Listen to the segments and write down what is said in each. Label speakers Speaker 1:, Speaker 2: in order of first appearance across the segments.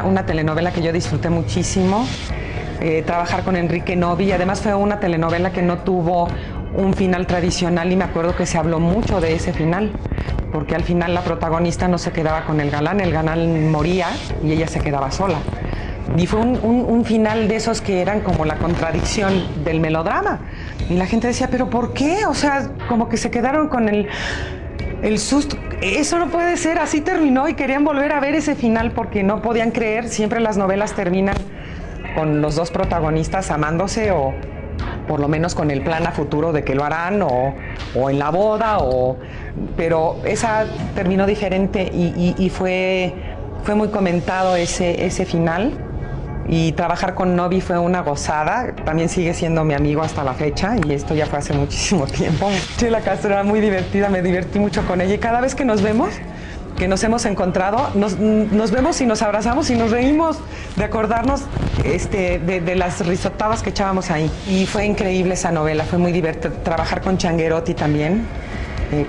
Speaker 1: una telenovela que yo disfruté muchísimo. Trabajar con Enrique Novi, y además fue una telenovela que no tuvo un final tradicional, y me acuerdo que se habló mucho de ese final, porque al final la protagonista no se quedaba con el galán moría y ella se quedaba sola. Y fue un final de esos que eran como la contradicción del melodrama. Y la gente decía, ¿pero por qué? O sea, como que se quedaron con el susto. Eso no puede ser, así terminó, y querían volver a ver ese final porque no podían creer. Siempre las novelas terminan con los dos protagonistas amándose, o por lo menos con el plan a futuro de que lo harán, o en la boda, pero esa terminó diferente, y fue muy comentado ese final. Y trabajar con Novi fue una gozada. También sigue siendo mi amigo hasta la fecha, y esto ya fue hace muchísimo tiempo. Chela Castro era muy divertida, me divertí mucho con ella, y cada vez que nos vemos, que nos hemos encontrado, nos vemos y nos abrazamos y nos reímos de acordarnos de las risotadas que echábamos ahí. Y fue increíble esa novela, fue muy divertido. Trabajar con Changuerotti también,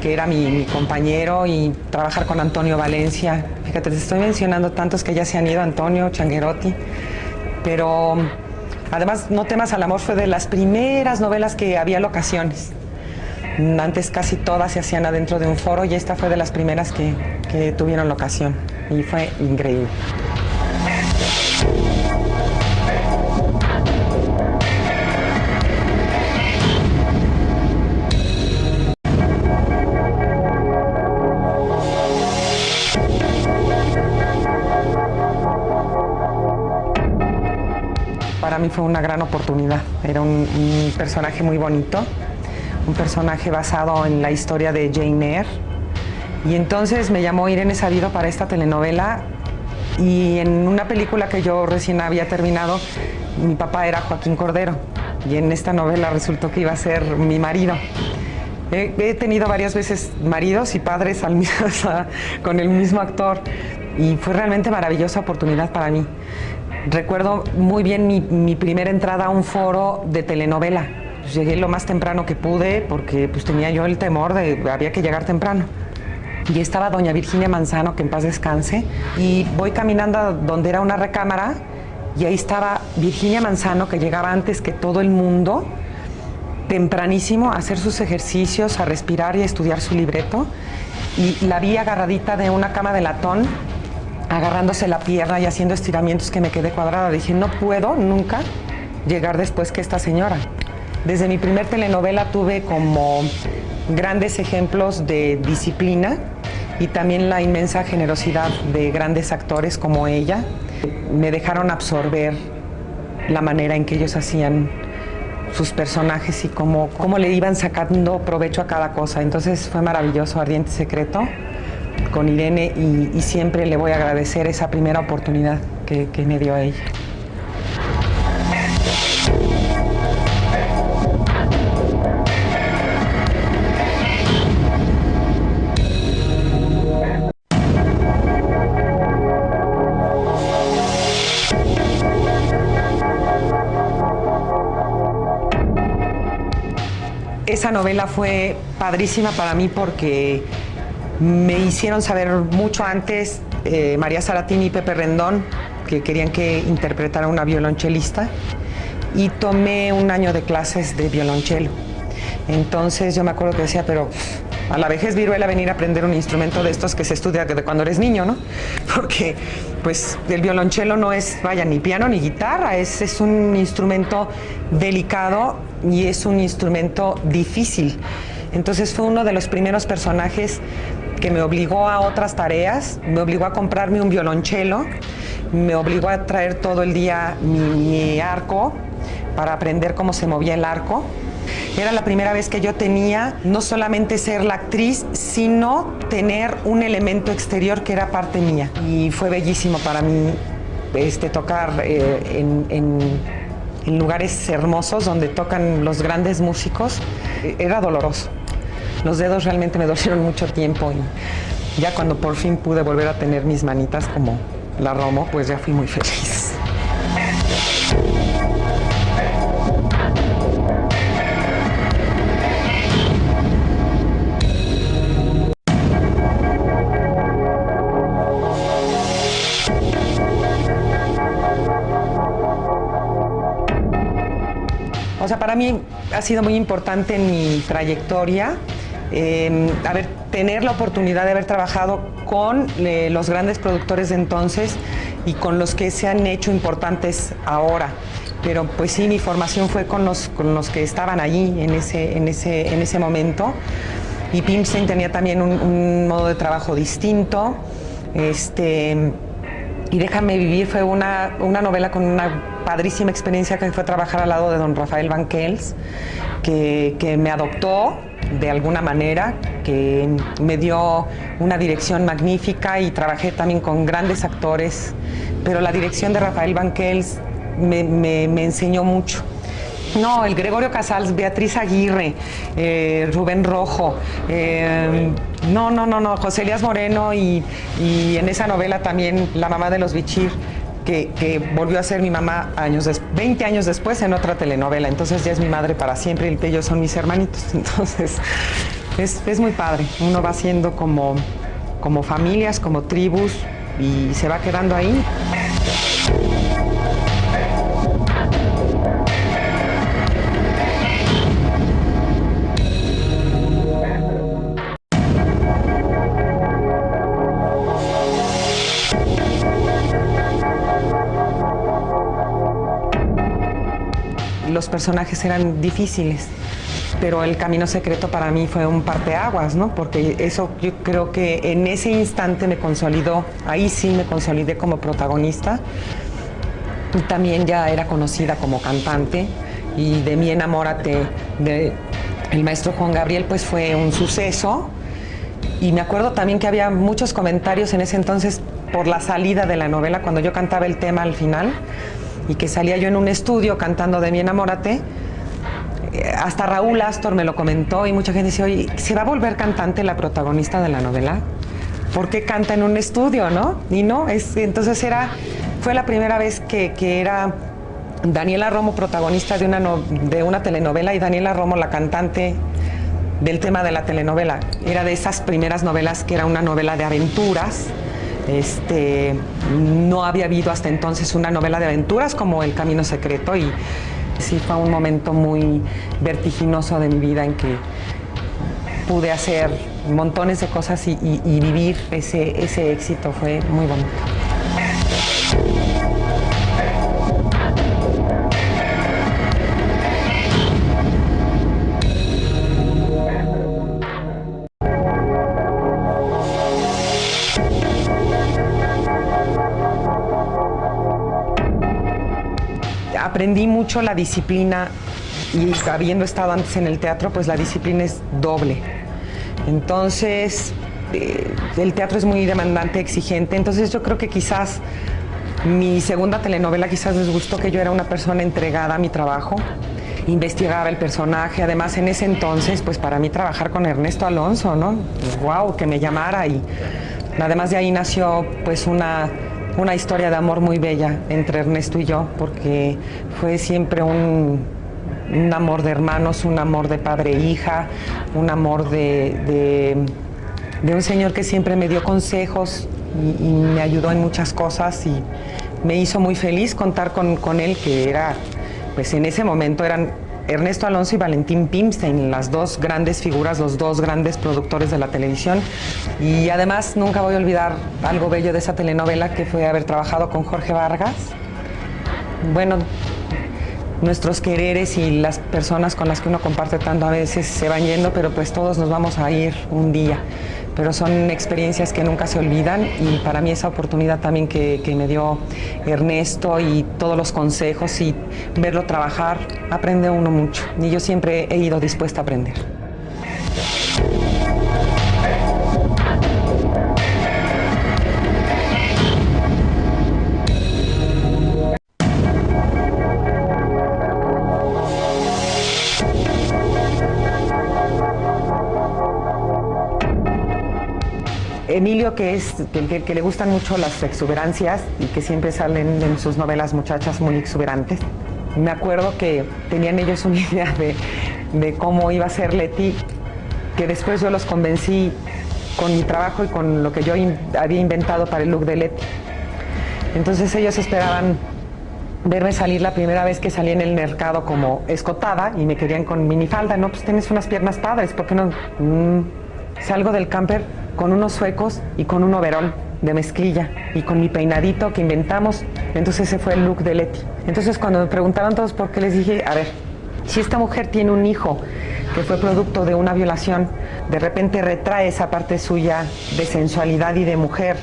Speaker 1: que era mi compañero, y trabajar con Antonio Valencia. Fíjate, te estoy mencionando tantos que ya se han ido: Antonio, Changuerotti. Pero además, No temas al amor fue de las primeras novelas que había locaciones. Antes casi todas se hacían adentro de un foro, y esta fue de las primeras que tuvieron locación, y fue increíble. Para mí fue una gran oportunidad. Era un personaje muy bonito, un personaje basado en la historia de Jane Eyre. Y entonces me llamó Irene Sabido para esta telenovela, y en una película que yo recién había terminado, mi papá era Joaquín Cordero, y en esta novela resultó que iba a ser mi marido. He tenido varias veces maridos y padres con el mismo actor, y fue realmente maravillosa oportunidad para mí. Recuerdo muy bien mi primera entrada a un foro de telenovela. Llegué lo más temprano que pude, porque pues tenía yo el temor había que llegar temprano. Y estaba doña Virginia Manzano, que en paz descanse, y voy caminando a donde era una recámara, y ahí estaba Virginia Manzano, que llegaba antes que todo el mundo, tempranísimo, a hacer sus ejercicios, a respirar y a estudiar su libreto, y la vi agarradita de una cama de latón, agarrándose la pierna y haciendo estiramientos, que me quedé cuadrada. Dije, no puedo nunca llegar después que esta señora. Desde mi primer telenovela tuve como grandes ejemplos de disciplina, y también la inmensa generosidad de grandes actores como ella. Me dejaron absorber la manera en que ellos hacían sus personajes y cómo le iban sacando provecho a cada cosa. Entonces fue maravilloso Ardiente Secreto con Irene, y siempre le voy a agradecer esa primera oportunidad que me dio ella. Esa novela fue padrísima para mí, porque me hicieron saber mucho antes María Saratini y Pepe Rendón, que querían que interpretara una violonchelista, y tomé un año de clases de violonchelo. Entonces yo me acuerdo que decía, pero a la vejez viruela venir a aprender un instrumento de estos que se estudia de cuando eres niño, ¿no? Porque pues el violonchelo no es, vaya, ni piano ni guitarra, es un instrumento delicado, y es un instrumento difícil. Entonces fue uno de los primeros personajes que me obligó a otras tareas, me obligó a comprarme un violonchelo, me obligó a traer todo el día mi arco para aprender cómo se movía el arco. Era la primera vez que yo tenía no solamente ser la actriz, sino tener un elemento exterior que era parte mía. Y fue bellísimo para mí tocar en lugares hermosos donde tocan los grandes músicos. Era doloroso. Los dedos realmente me dolieron mucho tiempo, y ya cuando por fin pude volver a tener mis manitas como la Romo, pues ya fui muy feliz. O sea, para mí ha sido muy importante en mi trayectoria tener la oportunidad de haber trabajado con los grandes productores de entonces y con los que se han hecho importantes ahora. Pero pues sí, mi formación fue con los que estaban allí en ese momento. Y Pimstein tenía también un modo de trabajo distinto. Y Déjame Vivir fue una novela con una padrísima experiencia, que fue trabajar al lado de don Rafael Banquels, que me adoptó de alguna manera, que me dio una dirección magnífica, y trabajé también con grandes actores, pero la dirección de Rafael Banquels me enseñó mucho. No, el Gregorio Casals, Beatriz Aguirre, Rubén Rojo, José Elías Moreno, y en esa novela también la mamá de los Bichir, que volvió a ser mi mamá 20 años después en otra telenovela. Entonces ya es mi madre para siempre, y ellos son mis hermanitos. Entonces es muy padre. Uno va siendo como familias, como tribus, y se va quedando ahí. Los personajes eran difíciles, pero El Camino Secreto para mí fue un parteaguas, ¿no? Porque eso, yo creo que en ese instante me consolidó, ahí sí me consolidé como protagonista. Y también ya era conocida como cantante, y de Mi Enamórate, de el maestro Juan Gabriel, pues fue un suceso. Y me acuerdo también que había muchos comentarios en ese entonces por la salida de la novela, cuando yo cantaba el tema al final, y que salía yo en un estudio cantando de Mi Enamórate. Hasta Raúl Astor me lo comentó, y mucha gente dice, oye, ¿se va a volver cantante la protagonista de la novela? ¿Por qué canta en un estudio, no? Y no, entonces fue la primera vez que era Daniela Romo protagonista de una telenovela, y Daniela Romo la cantante del tema de la telenovela. Era de esas primeras novelas que era una novela de aventuras. No había habido hasta entonces una novela de aventuras como El Camino Secreto, y sí fue un momento muy vertiginoso de mi vida, en que pude hacer montones de cosas y vivir ese éxito. Fue muy bonito. Aprendí mucho la disciplina, y habiendo estado antes en el teatro, pues la disciplina es doble. Entonces, el teatro es muy demandante, exigente. Entonces yo creo que quizás mi segunda telenovela quizás les gustó que yo era una persona entregada a mi trabajo, investigaba el personaje. Además, en ese entonces, pues para mí trabajar con Ernesto Alonso, ¿no? Wow, que me llamara. Y además de ahí nació pues una historia de amor muy bella entre Ernesto y yo, porque fue siempre un amor de hermanos, un amor de padre e hija, un amor de un señor que siempre me dio consejos y me ayudó en muchas cosas, y me hizo muy feliz contar con él, que era, pues en ese momento eran Ernesto Alonso y Valentín Pimstein, las dos grandes figuras, los dos grandes productores de la televisión. Y además nunca voy a olvidar algo bello de esa telenovela, que fue haber trabajado con Jorge Vargas. Bueno, nuestros quereres y las personas con las que uno comparte tanto a veces se van yendo, pero pues todos nos vamos a ir un día. Pero son experiencias que nunca se olvidan, y para mí esa oportunidad también que me dio Ernesto, y todos los consejos y verlo trabajar, aprende uno mucho. Y yo siempre he ido dispuesta a aprender. Emilio, que le gustan mucho las exuberancias, y que siempre salen en sus novelas muchachas muy exuberantes. Me acuerdo que tenían ellos una idea de cómo iba a ser Leti, que después yo los convencí con mi trabajo y con lo que yo había inventado para el look de Leti. Entonces ellos esperaban verme salir la primera vez que salí en el mercado como escotada y me querían con minifalda. No, pues tienes unas piernas padres, ¿por qué no? Salgo del camper con unos suecos y con un overol de mezclilla y con mi peinadito que inventamos. Entonces ese fue el look de Leti. Entonces cuando me preguntaron todos por qué, les dije, a ver, si esta mujer tiene un hijo que fue producto de una violación, de repente retrae esa parte suya de sensualidad y de mujer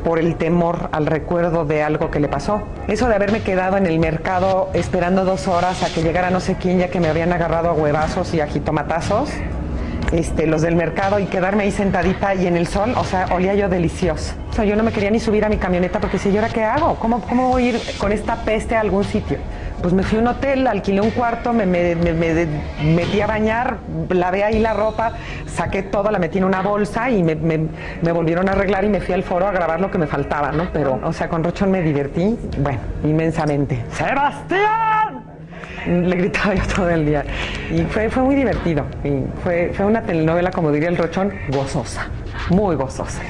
Speaker 1: por el temor al recuerdo de algo que le pasó. Eso de haberme quedado en el mercado esperando 2 horas a que llegara no sé quién, ya que me habían agarrado a huevazos y a jitomatazos, los del mercado, y quedarme ahí sentadita y en el sol, o sea, olía yo delicioso. O sea, yo no me quería ni subir a mi camioneta porque si yo, ¿ahora qué hago? ¿Cómo voy a ir con esta peste a algún sitio? Pues me fui a un hotel, alquilé un cuarto, me metí a bañar, lavé ahí la ropa, saqué todo, la metí en una bolsa y me volvieron a arreglar y me fui al foro a grabar lo que me faltaba, ¿no? Pero, o sea, con Rochón me divertí, bueno, inmensamente. ¡Sebastián! Le gritaba yo todo el día. Y fue muy divertido. Y fue una telenovela, como diría el Rochón, gozosa, muy gozosa.